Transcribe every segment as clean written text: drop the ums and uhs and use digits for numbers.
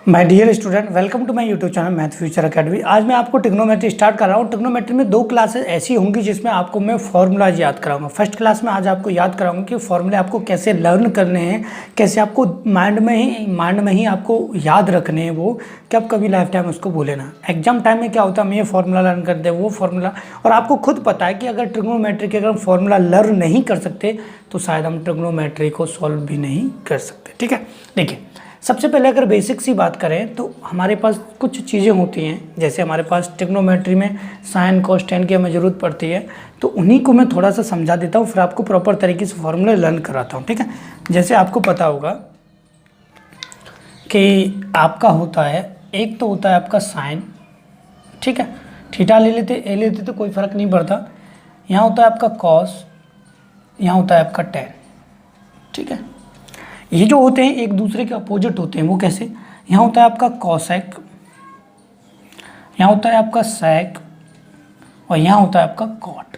My dear student, welcome to my YouTube channel math future academy. आज मैं आपको trigonometry start कर रहा हूँ। ट्रिग्नोमेट्री में 2 क्लासेस ऐसी होंगी जिसमें आपको मैं फॉर्मूलाज याद कराऊंगा। फर्स्ट क्लास में आज आपको याद कराऊंगा कि फॉर्मूले आपको कैसे लर्न करने हैं, कैसे आपको माइंड में ही आपको याद रखने हैं वो, कि आप कभी लाइफ टाइम उसको भूले ना। एग्जाम टाइम में क्या होता है, हम ये फॉर्मूला लर्न करते हैं, वो फॉर्मूला, और आपको खुद पता है कि अगर ट्रिग्नोमेट्री के अगर हम फॉर्मूला लर्न नहीं कर सकते तो शायद हम ट्रिग्नोमेट्री को सॉल्व भी नहीं कर सकते। ठीक है, देखिए सबसे पहले अगर बेसिक सी बात करें तो हमारे पास कुछ चीज़ें होती हैं, जैसे हमारे पास ट्रिग्नोमेट्री में साइन कॉस टेन की हमें ज़रूरत पड़ती है, तो उन्हीं को मैं थोड़ा सा समझा देता हूँ, फिर आपको प्रॉपर तरीके से फॉर्मूले लर्न कराता हूँ। ठीक है, जैसे आपको पता होगा कि आपका होता है, एक तो होता है आपका साइन, ठीक है, थीटा ले लेते तो कोई फ़र्क नहीं पड़ता। यहाँ होता है आपका कॉस, यहाँ होता है आपका टेन। ठीक है, ये जो होते हैं एक दूसरे के अपोजिट होते हैं। वो कैसे, यहाँ होता है आपका कॉसेक, यहाँ होता है आपका सेक, और यहाँ होता है आपका कॉट।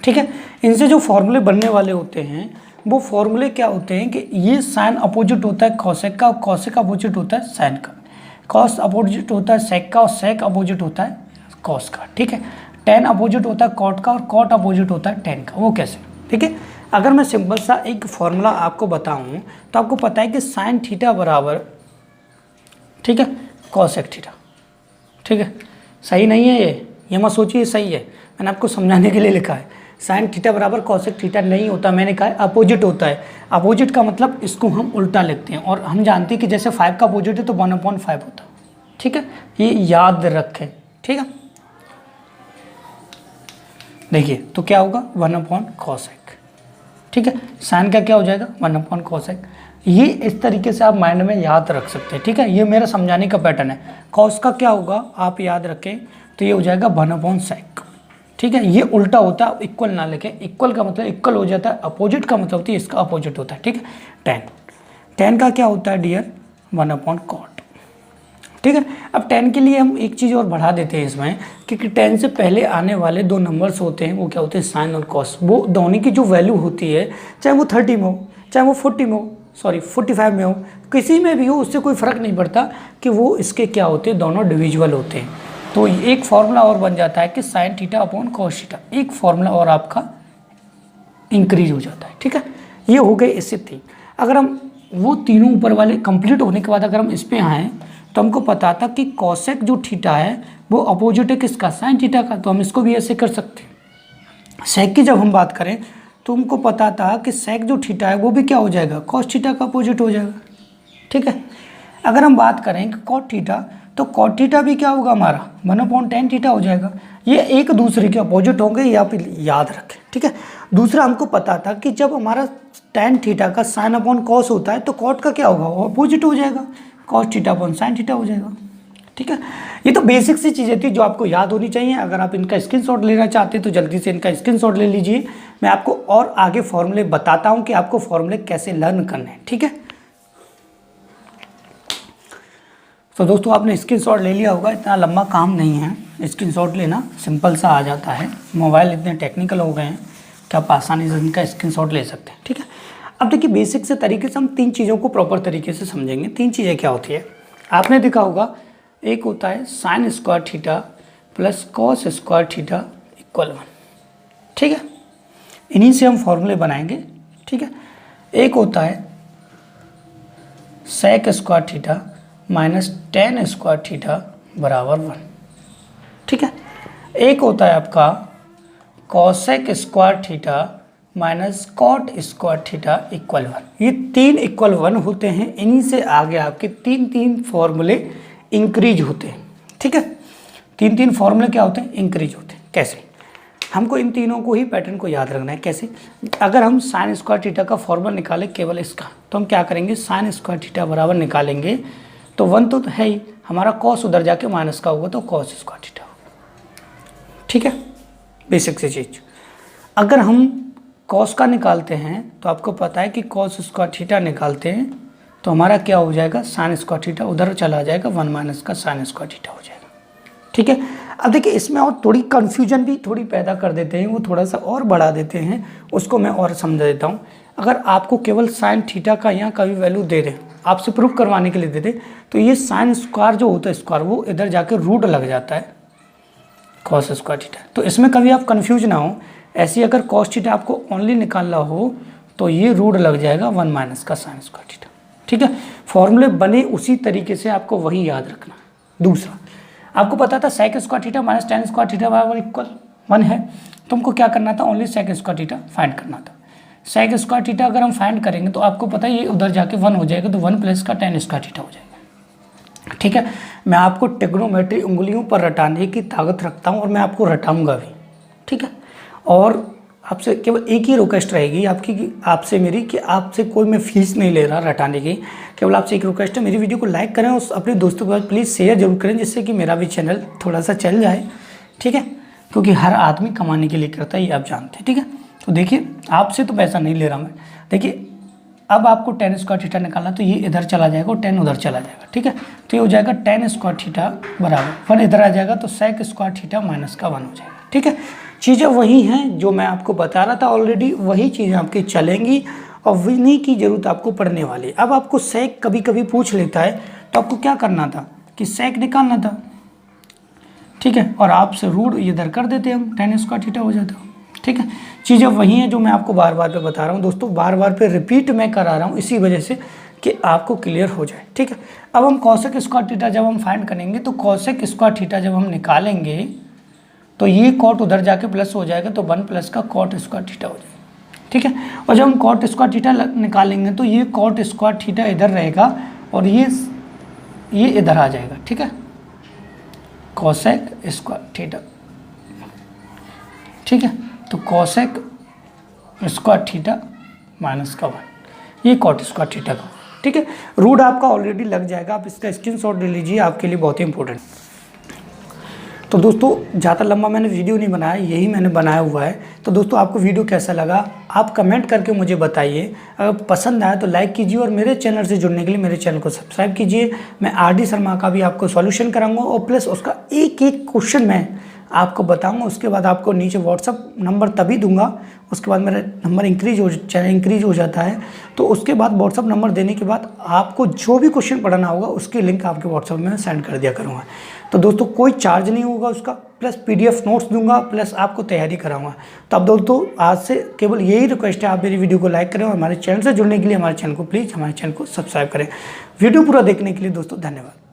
ठीक है, इनसे जो फॉर्मूले बनने वाले होते हैं वो फॉर्मूले क्या होते हैं कि ये साइन अपोजिट होता है कॉसेक का, और कॉसेक अपोजिट होता है साइन का, कॉस अपोजिट होता है सेक का, और सेक अपोजिट होता है कॉस का। ठीक है, टेन अपोजिट होता है कॉट का, और कॉट अपोजिट होता है टेन का। वो कैसे, ठीक है, अगर मैं सिंपल सा एक फॉर्मूला आपको बताऊं तो आपको पता है कि साइन थीटा बराबर, ठीक है, कॉसेक थीटा। ठीक है, सही नहीं है ये मत सोचिए सही है, मैंने आपको समझाने के लिए लिखा है। साइन थीटा बराबर कॉसेक थीटा नहीं होता, मैंने कहा है अपोजिट होता है। अपोजिट का मतलब इसको हम उल्टा लिखते हैं, और हम जानते हैं कि जैसे 5 का अपोजिट है तो 1/5 होता है। ठीक है, ये याद रखें। ठीक है, देखिए तो क्या होगा 1/cosec। ठीक है, साइन का क्या हो जाएगा 1/cosec। ये इस तरीके से आप माइंड में याद रख सकते हैं। ठीक है, ये मेरा समझाने का पैटर्न है। कॉस का क्या होगा आप याद रखें, तो ये हो जाएगा 1/sec। ठीक है, ये उल्टा होता है, इक्वल ना लिखें। इक्वल का मतलब इक्वल हो जाता है, अपोजिट का मतलब होती है इसका अपोजिट होता है। ठीक है, टेन का क्या होता है डियर 1/cot। ठीक है, अब 10 के लिए हम एक चीज़ और बढ़ा देते हैं इसमें, क्योंकि 10 से पहले आने वाले 2 नंबर्स होते हैं वो क्या होते हैं साइन और कॉस। वो दोनों की जो वैल्यू होती है, चाहे वो 30 में हो, चाहे वो 40 में हो, 45 में हो, किसी में भी हो, उससे कोई फ़र्क नहीं पड़ता कि वो इसके क्या होते हैं, दोनों डिविजिबल होते हैं। तो एक फार्मूला और बन जाता है कि sine theta upon cos theta, एक फार्मूला और आपका इंक्रीज हो जाता है। ठीक है, ये हो गए इससे 3। अगर हम वो तीनों ऊपर वाले कंप्लीट होने के बाद अगर हम इस पर आएँ तो हमको पता था कि कॉसेक जो थीटा है वो अपोजिट है किसका, साइन थीटा का, तो हम इसको भी ऐसे कर सकते हैं। सेक की जब हम बात करें तो हमको पता था कि सेक जो थीटा है वो भी क्या हो जाएगा, कॉस थीटा का अपोजिट हो जाएगा। ठीक है, अगर हम बात करें कि कॉट थीटा, तो कॉट थीटा भी क्या होगा हमारा 1/tan थीटा हो जाएगा। ये एक दूसरे के अपोजिट होंगे, ये आप याद रखें। ठीक है, दूसरा हमको पता था कि जब हमारा tan थीटा का साइन अपॉन कॉस होता है तो कॉट का क्या होगा, वो अपोजिट हो जाएगा, cos theta upon sine theta हो जाएगा। ठीक है, ये तो बेसिक सी चीज़ें थी जो आपको याद होनी चाहिए। अगर आप इनका स्क्रीनशॉट लेना चाहते हैं तो जल्दी से इनका स्क्रीनशॉट ले लीजिए। मैं आपको और आगे फॉर्मूले बताता हूँ कि आपको फॉर्मूले कैसे लर्न करने हैं। ठीक है, तो दोस्तों आपने स्क्रीनशॉट ले लिया होगा, इतना लंबा काम नहीं है, स्क्रीनशॉट लेना सिंपल सा आ जाता है। मोबाइल इतने टेक्निकल हो गए हैं कि आप आसानी से इनका स्क्रीनशॉट ले सकते हैं। ठीक है, अब देखिए बेसिक से तरीके से हम 3 चीज़ों को प्रॉपर तरीके से समझेंगे। 3 चीज़ें क्या होती है, आपने देखा होगा, एक होता है sine square theta plus cos square theta equal 1। ठीक है, इन्हीं से हम फॉर्मूले बनाएंगे। ठीक है, एक होता है sec square theta minus tan square theta बराबर 1। ठीक है, एक होता है आपका cosec square theta minus cot square theta equal 1। ये 3 इक्वल 1 होते हैं, इन्हीं से आगे आपके 3 फॉर्मूले इंक्रीज होते हैं। ठीक है, 3 फॉर्मूले क्या होते हैं, इंक्रीज होते हैं। कैसे, हमको इन तीनों को ही पैटर्न को याद रखना है। कैसे, अगर हम साइन स्क्वायर थीटा का फॉर्मूला निकालें केवल इसका, तो हम क्या करेंगे, साइन स्क्वायर थीटा बराबर निकालेंगे तो 1 तो है ही, हमारा कॉस उधर जाके माइनस का होगा तो कॉस स्क्वायर थीटा होगा। ठीक है, बेसिक सी चीज़। अगर हम कॉस का निकालते हैं तो आपको पता है कि कॉस स्क्वायर थीटा निकालते हैं तो हमारा क्या हो जाएगा, साइन स्क्वायर थीटा उधर चला जाएगा, 1 माइनस का साइन स्क्वायर थीटा हो जाएगा। ठीक है, अब देखिए इसमें और थोड़ी कन्फ्यूजन भी थोड़ी पैदा कर देते हैं, वो थोड़ा सा और बढ़ा देते हैं, उसको मैं और समझा देता हूँ। अगर आपको केवल साइन थीटा का यहाँ का भी वैल्यू दे दें, आपसे प्रूफ करवाने के लिए देते, तो ये साइन स्क्वायर जो होता है स्क्वायर, वो इधर जाके रूट लग जाता है कॉस स्क्वायर थीटा। तो इसमें कभी आप कंफ्यूज ना हो, ऐसी अगर कॉस थीटा आपको ओनली निकालना हो तो ये रूट लग जाएगा 1 माइनस का साइन स्क्वायर थीटा। ठीक है, फॉर्मूले बने उसी तरीके से, आपको वही याद रखना। दूसरा, आपको पता था sec square theta minus tan square theta बराबर इक्वल 1 है, तुमको क्या करना था, only sec square theta find करना था। सेक स्क्वायर थीटा अगर हम फाइंड करेंगे तो आपको पता है ये उधर जाके 1 हो जाएगा, तो 1 प्लस का टेन स्क्वायर थीटा हो जाएगा। ठीक है, मैं आपको ट्रिग्नोमेट्री उंगलियों पर रटाने की ताकत रखता हूँ और मैं आपको रटाऊंगा भी। ठीक है, और आपसे केवल एक ही रिक्वेस्ट रहेगी आपकी, आपसे मेरी, कि आपसे कोई मैं फीस नहीं ले रहा रटाने की, केवल आपसे एक रिक्वेस्ट है, मेरी वीडियो को लाइक करें और अपने दोस्तों के साथ प्लीज़ शेयर जरूर करें, जिससे कि मेरा भी चैनल थोड़ा सा चल जाए। ठीक है, क्योंकि हर आदमी कमाने के लिए करता है, ये आप जानते हैं। ठीक है, तो देखिए आपसे तो पैसा नहीं ले रहा मैं। देखिए अब आपको टेन स्क्वायर थीटा निकालना, तो ये इधर चला जाएगा और 10 उधर चला जाएगा। ठीक है, तो ये हो जाएगा टेन स्क्वायर थीटा बराबर 1 इधर आ जाएगा, तो सेक स्क्वायर थीटा माइनस का 1 हो जाएगा। ठीक है, चीज़ें वही हैं जो मैं आपको बता रहा था ऑलरेडी, वही चीज़ें आपकी चलेंगी और विनी की ज़रूरत आपको पड़ने वाली है। अब आपको सेक कभी कभी पूछ लेता है, तो आपको क्या करना था कि सेक निकालना था। ठीक है, और आपसे रूट इधर कर देते हम, टेन स्क्वायर थीटा हो जाता। ठीक है, चीज़ें वही हैं जो मैं आपको बार बार पे बता रहा हूँ दोस्तों, बार बार पे रिपीट मैं करा रहा हूँ इसी वजह से कि आपको क्लियर हो जाए। ठीक है, अब हम कॉसेक स्क्वायर थीटा जब हम फाइंड करेंगे, तो कॉसेक स्क्वायर थीटा जब हम निकालेंगे तो ये कॉट उधर जाके प्लस हो जाएगा, तो 1 प्लस का कॉट स्क्वायर थीटा हो जाएगा। ठीक है, और जब हम कॉट स्क्वायर थीटा निकालेंगे तो ये कॉट स्क्वायर थीटा इधर रहेगा और ये इधर आ जाएगा। ठीक है, कॉसेक स्क्वायर थीटा। ठीक है, तो कॉसेक स्क्वायर थीटा माइनस का 1, ये कॉट स्क्वायर थीटा का। ठीक है, रूट आपका ऑलरेडी लग जाएगा, आप इसका स्क्रीनशॉट ले लीजिए, आपके लिए बहुत ही इंपॉर्टेंट। तो दोस्तों ज़्यादा लंबा मैंने वीडियो नहीं बनाया, यही मैंने बनाया हुआ है। तो दोस्तों आपको वीडियो कैसा लगा आप कमेंट करके मुझे बताइए, अगर पसंद आया तो लाइक कीजिए और मेरे चैनल से जुड़ने के लिए मेरे चैनल को सब्सक्राइब कीजिए। मैं आरडी शर्मा का भी आपको सॉल्यूशन कराऊंगा और प्लस उसका एक एक क्वेश्चन मैं आपको बताऊंगा। उसके बाद आपको नीचे व्हाट्सअप नंबर तभी दूंगा, उसके बाद मेरा नंबर इंक्रीज हो जाता है, तो उसके बाद व्हाट्सअप नंबर देने के बाद आपको जो भी क्वेश्चन पढ़ना होगा उसकी लिंक आपके व्हाट्सअप में सेंड कर दिया करूँगा। तो दोस्तों कोई चार्ज नहीं होगा उसका, प्लस PDF नोट्स दूंगा, प्लस आपको तैयारी कराऊंगा। तो अब दोस्तों आज से केवल यही रिक्वेस्ट है, आप मेरी वीडियो को लाइक करें और हमारे चैनल से जुड़ने के लिए हमारे चैनल को प्लीज़ हमारे चैनल को सब्सक्राइब करें। वीडियो पूरा देखने के लिए दोस्तों धन्यवाद।